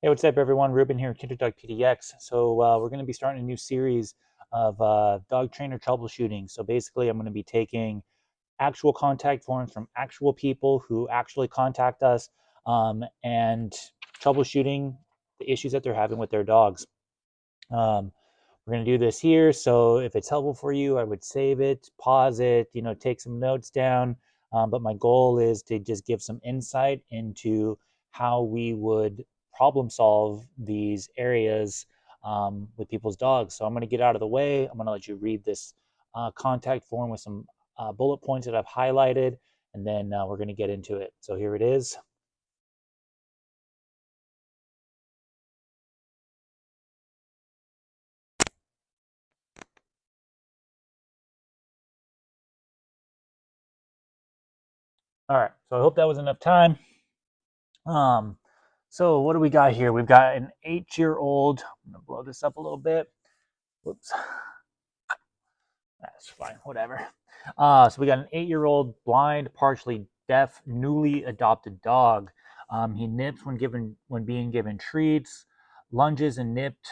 Hey, what's up, everyone? Ruben here, Kinder Dog PDX. We're going to be starting a new series of dog trainer troubleshooting. So basically, I'm going to be taking actual contact forms from actual people who actually contact us and troubleshooting the issues that they're having with their dogs. Um, we're going to do this here. So if it's helpful for you, I would save it, pause it, take some notes down. But my goal is to just give some insight into how we would problem solve these areas with people's dogs. So I'm going to get out of the way. I'm going to let you read this contact form with some bullet points that I've highlighted, and then we're going to get into it. So here it is. All right. So I hope that was enough time. Um, so what do we got here? We've got an 8-year-old. I'm gonna blow this up a little bit. Whoops. That's fine. Whatever. So we got an 8-year-old blind, partially deaf, newly adopted dog. He nips when being given treats, lunges and nipped,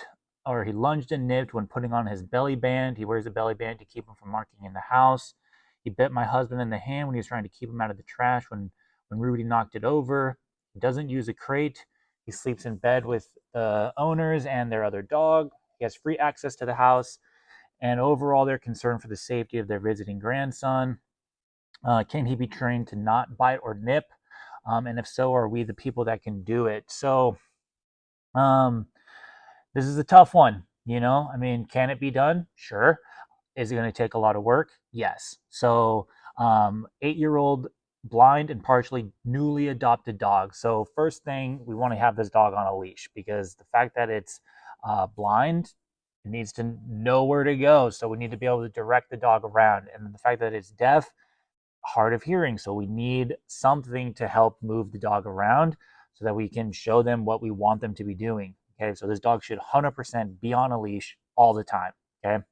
or he lunged and nipped when putting on his belly band. He wears a belly band to keep him from marking in the house. He bit my husband in the hand when he was trying to keep him out of the trash when Rudy knocked it over. He doesn't use a crate. He sleeps in bed with the owners and their other dog. He has free access to the house, and overall, they're concerned for the safety of their visiting grandson. Can he be trained to not bite or nip? And if so, are we the people that can do it? So, um, this is a tough one. I mean, can it be done? Sure. Is it going to take a lot of work? Yes. So, 8-year-old blind and partially newly adopted dog. So, first thing, we want to have this dog on a leash, because the fact that it's blind, it needs to know where to go. So, we need to be able to direct the dog around. And the fact that it's deaf, hard of hearing. So, we need something to help move the dog around so that we can show them what we want them to be doing. Okay. So, this dog should 100% be on a leash all the time. Okay.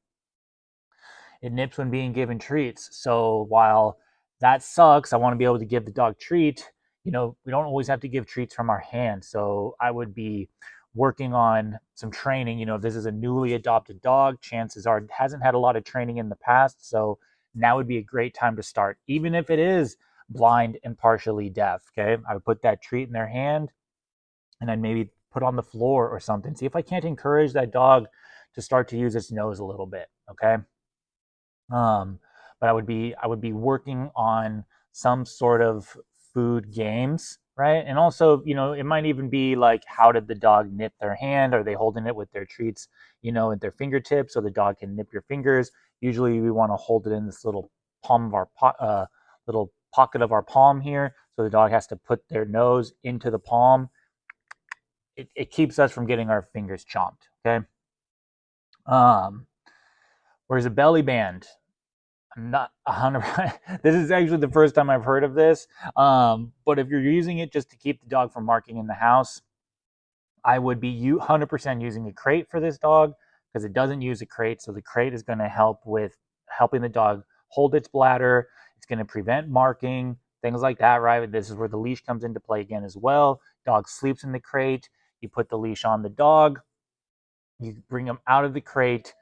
It nips when being given treats. So while that sucks, I want to be able to give the dog treat. We don't always have to give treats from our hand. So I would be working on some training. If this is a newly adopted dog, chances are it hasn't had a lot of training in the past. So now would be a great time to start, even if it is blind and partially deaf. Okay. I would put that treat in their hand and then maybe put on the floor or something. See if I can't encourage that dog to start to use its nose a little bit. Okay. Um, but I would be working on some sort of food games, right? And also, it might even be like, how did the dog nip their hand? Are they holding it with their treats, at their fingertips, so the dog can nip your fingers? Usually, we want to hold it in this little palm of our little pocket of our palm here, so the dog has to put their nose into the palm. It keeps us from getting our fingers chomped. Okay. Um, whereas a belly band, I'm not 100%. This is actually the first time I've heard of this. But if you're using it just to keep the dog from marking in the house, I would be 100% using a crate for this dog, because it doesn't use a crate. So the crate is going to help with helping the dog hold its bladder. It's going to prevent marking, things like that, right? This is where the leash comes into play again as well. Dog sleeps in the crate. You put the leash on the dog. You bring them out of the crate,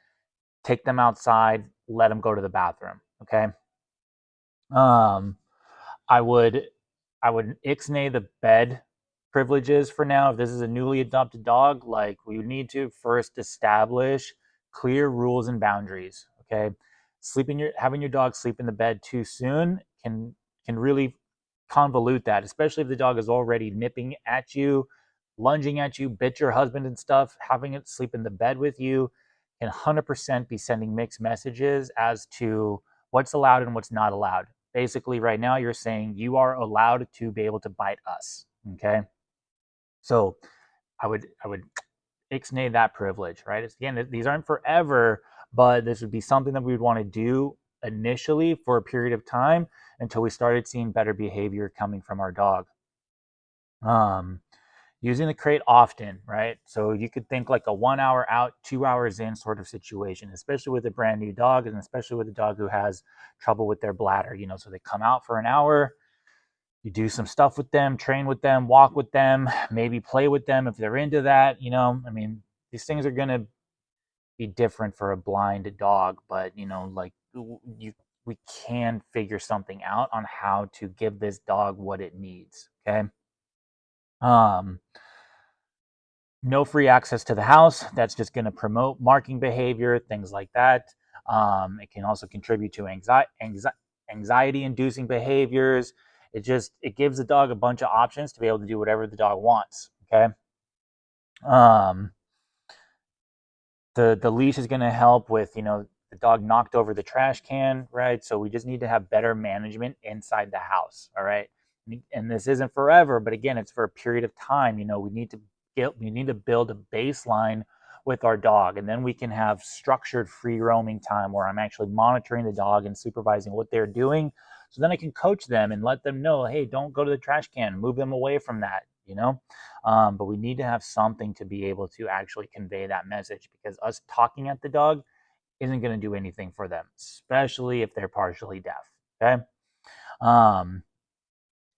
take them outside, let them go to the bathroom. Okay. Um, I would I would ixnay the bed privileges for now. If this is a newly adopted dog, like, we need to first establish clear rules and boundaries. Okay, having your dog sleep in the bed too soon can really convolute that, especially if the dog is already nipping at you, lunging at you, bit your husband and stuff. Having it sleep in the bed with you can 100% be sending mixed messages as to what's allowed and what's not allowed. Basically, right now you're saying you are allowed to be able to bite us. Okay. So I would ixnay that privilege, right? Again, these aren't forever, but this would be something that we would want to do initially for a period of time until we started seeing better behavior coming from our dog. Um, Using the crate often, right? So you could think like a 1 hour out, 2 hours in sort of situation, especially with a brand new dog, and especially with a dog who has trouble with their bladder. So they come out for an hour, you do some stuff with them, train with them, walk with them, maybe play with them if they're into that. I mean, these things are going to be different for a blind dog, but like you we can figure something out on how to give this dog what it needs. Okay. um no free access to the house. That's just going to promote marking behavior, things like that. It can also contribute to anxiety inducing behaviors. It gives the dog a bunch of options to be able to do whatever the dog wants. Okay. um the leash is going to help with the dog knocked over the trash can, right? So we just need to have better management inside the house. All right. And this isn't forever, but again, it's for a period of time. We need to build a baseline with our dog, and then we can have structured free roaming time where I'm actually monitoring the dog and supervising what they're doing. So then I can coach them and let them know, hey, don't go to the trash can, move them away from that. But we need to have something to be able to actually convey that message, because us talking at the dog isn't going to do anything for them, especially if they're partially deaf. Okay. Um,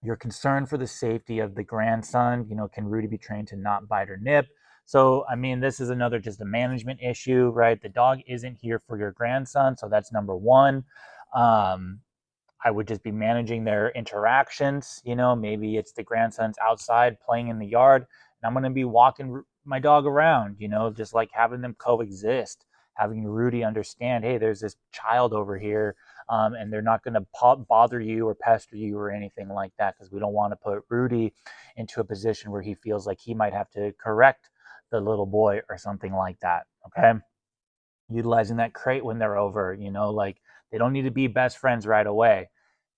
you're concerned for the safety of the grandson. Can Rudy be trained to not bite or nip? So, I mean, this is another just a management issue, right? The dog isn't here for your grandson. So that's number one. Um, I would just be managing their interactions. Maybe it's the grandson's outside playing in the yard, and I'm going to be walking my dog around, just like having them coexist, having Rudy understand, hey, there's this child over here, and they're not going to bother you or pester you or anything like that, because we don't want to put Rudy into a position where he feels like he might have to correct the little boy or something like that. Okay. Utilizing that crate when they're over, like they don't need to be best friends right away.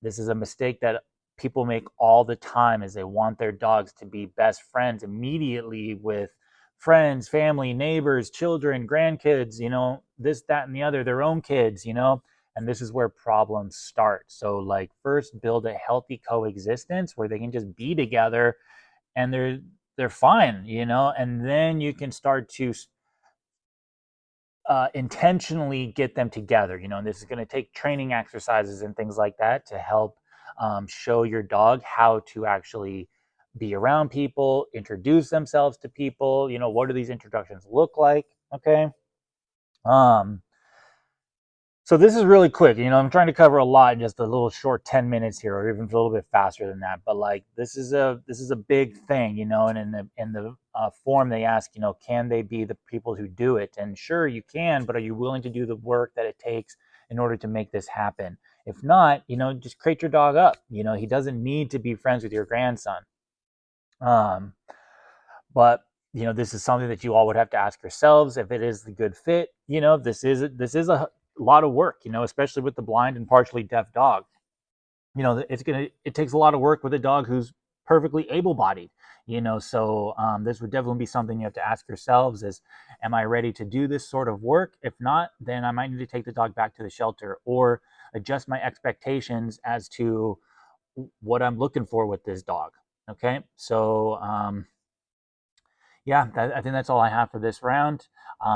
This is a mistake that people make all the time, is they want their dogs to be best friends immediately with friends, family, neighbors, children, grandkids, this, that, and the other, their own kids, and this is where problems start. So like first build a healthy coexistence where they can just be together and they're fine, and then you can start to intentionally get them together. And this is going to take training exercises and things like that to help show your dog how to actually be around people, introduce themselves to people. What do these introductions look like? Okay. um, so this is really quick. I'm trying to cover a lot in just a little short 10 minutes here, or even a little bit faster than that. But like this is a big thing, and in the form they ask, can they be the people who do it? And sure, you can, but are you willing to do the work that it takes in order to make this happen? If not, just crate your dog up. He doesn't need to be friends with your grandson. Um, but this is something that you all would have to ask yourselves if it is the good fit. This is a lot of work, especially with the blind and partially deaf dog. It takes a lot of work with a dog who's perfectly able-bodied. So this would definitely be something you have to ask yourselves: is, am I ready to do this sort of work? If not, then I might need to take the dog back to the shelter, or adjust my expectations as to what I'm looking for with this dog. Okay. So yeah, I think that's all I have for this round.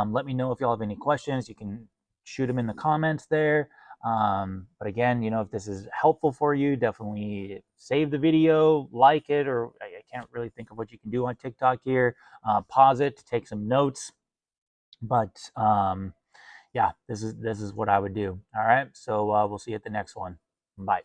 Let me know if y'all have any questions. You can shoot them in the comments there. But again, if this is helpful for you, definitely save the video, like it, or I can't really think of what you can do on TikTok here. Pause it to take some notes. But yeah, this is what I would do. All right. So we'll see you at the next one. Bye.